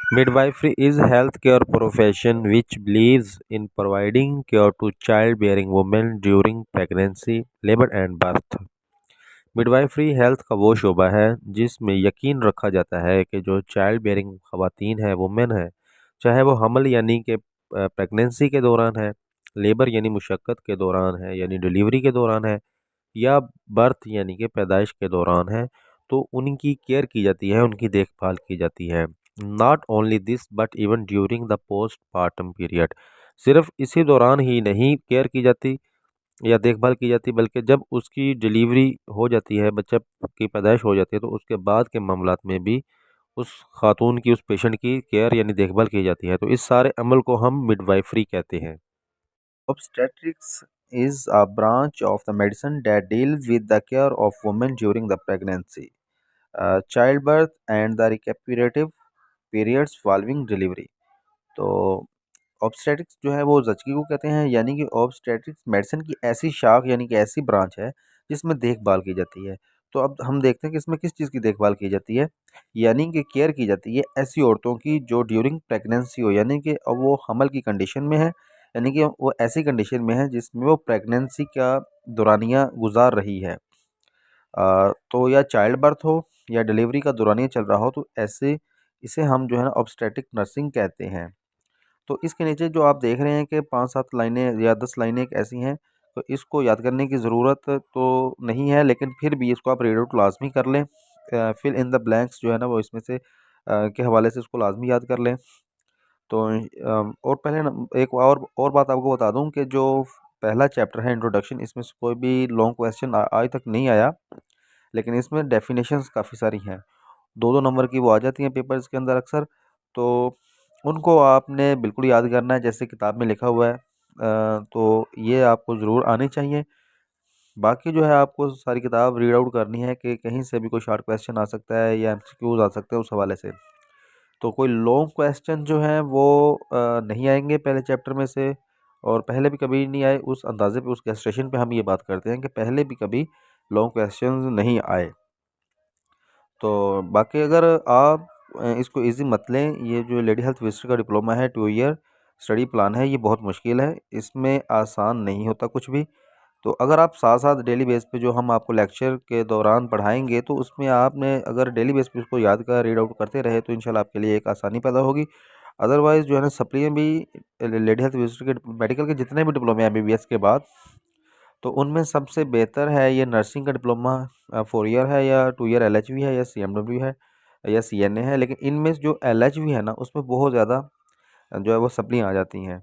Midwifery is a healthcare profession which believes in providing care to childbearing women during pregnancy, labor and birth. Midwifery health का वो शोबा है जिसमें यकीन रखा जाता है कि जो चाइल्ड बेयरिंग खवातीन है वुमेन है, चाहे वो हमल यानी कि प्रेगनेंसी के दौरान है, लेबर यानी मुशक्क़त के दौरान है यानी डिलीवरी के दौरान है, या बर्थ यानी कि पैदाइश के दौरान है, तो उनकी केयर की जाती है, उनकी देखभाल की जाती है। Not only this but even during the post partum period. सिर्फ इसी दौरान ही नहीं केयर की जाती या देखभाल की जाती, बल्कि जब उसकी डिलीवरी हो जाती है, बच्चा की पैदाइश हो जाती है, तो उसके बाद के मामलात में भी उस खातून की, उस पेशेंट की केयर यानी देखभाल की जाती है। तो इस सारे अमल को हम मिडवाइफरी कहते हैं। Obstetrics is a branch of the medicine that deals with the care of women during the pregnancy, childbirth and the recuperative periods following delivery। तो ऑब्स्टेट्रिक्स जो है वो जचकी को कहते हैं, यानी कि ऑब्स्टेट्रिक्स मेडिसिन की ऐसी शाख यानी कि ऐसी ब्रांच है जिसमें देखभाल की जाती है। तो अब हम देखते हैं कि इसमें किस चीज़ की देखभाल की जाती है, यानी कि केयर की जाती है ऐसी औरतों की जो ड्यूरिंग प्रेगनेंसी हो, यानी कि अब वो हमल की कंडीशन में है, यानी कि वो ऐसी कंडीशन में है जिसमें वो प्रेगनेंसी का दौरानिया गुजार रही है। तो या चाइल्ड बर्थ हो या डिलीवरी का दौरानिया चल रहा हो, तो ऐसे इसे हम जो है ना ऑब्स्टेट्रिक नर्सिंग कहते हैं। तो इसके नीचे जो आप देख रहे हैं कि 5-7 लाइनें या 10 लाइनें एक ऐसी हैं, तो इसको याद करने की ज़रूरत तो नहीं है, लेकिन फिर भी इसको आप रीड आउट लाज़मी कर लें। फिल इन द ब्लैंक्स जो है ना वो इसमें से के हवाले से इसको लाज़मी याद कर लें। तो और पहले न एक और बात आपको बता दूँ कि जो पहला चैप्टर है इंट्रोडक्शन, इसमें से कोई भी लॉन्ग क्वेश्चन आज तक नहीं आया, लेकिन इसमें डेफिनेशंस काफ़ी सारी हैं। 2-2 नंबर की वो आ जाती हैं पेपर्स के अंदर अक्सर, तो उनको आपने बिल्कुल याद करना है जैसे किताब में लिखा हुआ है। तो ये आपको ज़रूर आनी चाहिए। बाकी जो है आपको सारी किताब रीड आउट करनी है कि कहीं से भी कोई शॉर्ट क्वेश्चन आ सकता है या एमसीक्यूज आ सकते हैं उस हवाले से। तो कोई लॉन्ग क्वेश्चन जो हैं वो नहीं आएंगे पहले चैप्टर में से, और पहले भी कभी नहीं आए। उस अंदाजे पे, उस गेस्टेशन पे हम ये बात करते हैं कि पहले भी कभी लॉन्ग क्वेश्चन नहीं आए। तो बाकी अगर आप इसको इजी मत लें, ये जो लेडी हेल्थ विजिटर का डिप्लोमा है 2 ईयर स्टडी प्लान है, ये बहुत मुश्किल है, इसमें आसान नहीं होता कुछ भी। तो अगर आप साथ साथ डेली बेस पे जो हम आपको लेक्चर के दौरान पढ़ाएंगे, तो उसमें आपने अगर डेली बेस पे उसको याद कर रीड आउट करते रहे तो इंशाल्लाह आपके लिए एक आसानी पैदा होगी। अदरवाइज़ जो है ना सप्ली में भी लेडी हेल्थ विजिटर के मेडिकल के जितने भी डिप्लोमे हैं एमबीबीएस के बाद, तो उनमें सबसे बेहतर है ये नर्सिंग का डिप्लोमा। 4 ईयर है या 2 ईयर एलएचवी है या सीएमडब्ल्यू है या सीएनए है, लेकिन इनमें से जो एलएचवी है ना उसमें बहुत ज़्यादा जो है वो सप्ली आ जाती हैं।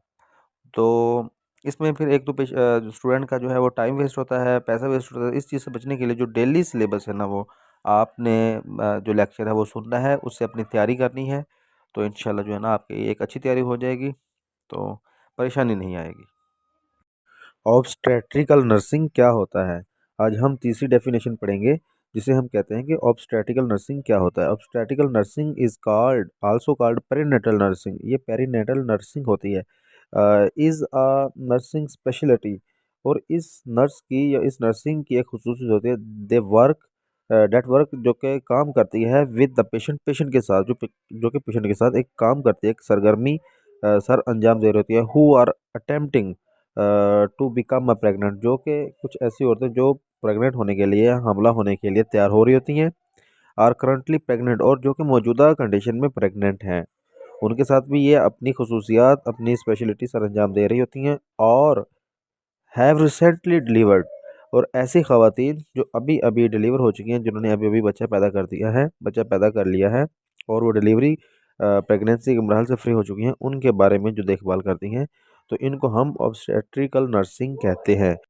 तो इसमें फिर एक तो स्टूडेंट का जो है वो टाइम वेस्ट होता है, पैसा वेस्ट होता है। इस चीज़ से बचने के लिए जो डेली सिलेबस है ना वो आपने जो लेक्चर है वो सुनना है, उससे अपनी तैयारी करनी है, तो इंशाल्लाह जो है ना आपकी एक अच्छी तैयारी हो जाएगी, तो परेशानी नहीं आएगी। ऑब्स्टेट्रिकल नर्सिंग क्या होता है? आज हम तीसरी डेफिनेशन पढ़ेंगे जिसे हम कहते हैं कि ऑब्स्टेट्रिकल नर्सिंग क्या होता है। Obstetrical nursing is called also called perinatal nursing. ये पेरीनेटल नर्सिंग होती है। Is a nursing speciality. और इस नर्स की या इस नर्सिंग की एक खुसूसियत होती है, दे वर्क डेट वर्क, जो कि काम करती है विद द पेशेंट, पेशेंट के साथ, जो कि पेशेंट के साथ एक काम करती है, एक सरगर्मी सर अंजाम दे रही होती है। Who are attempting to become a pregnant, जो कि कुछ ऐसी औरतें जो प्रेग्नेंट होने के लिए, हमला होने के लिए तैयार हो रही होती हैं। आर करंटली प्रेग्नेंट, और जो कि मौजूदा कंडीशन में प्रेग्नेंट हैं, उनके साथ भी ये अपनी खसूसियात, अपनी स्पेशलिटी सर अंजाम दे रही होती हैं। और हैव रिसेंटली डिलीवर्ड, और ऐसी ख़वातीन जो अभी अभी डिलीवर हो चुकी हैं, जिन्होंने अभी अभी बच्चा पैदा कर दिया है, बच्चा पैदा कर लिया है, और वो डिलीवरी प्रेगनेंसी के मरहल से फ्री हो चुकी हैं, उनके बारे में जो देखभाल करती हैं, तो इनको हम ऑब्स्टेट्रिकल नर्सिंग कहते हैं।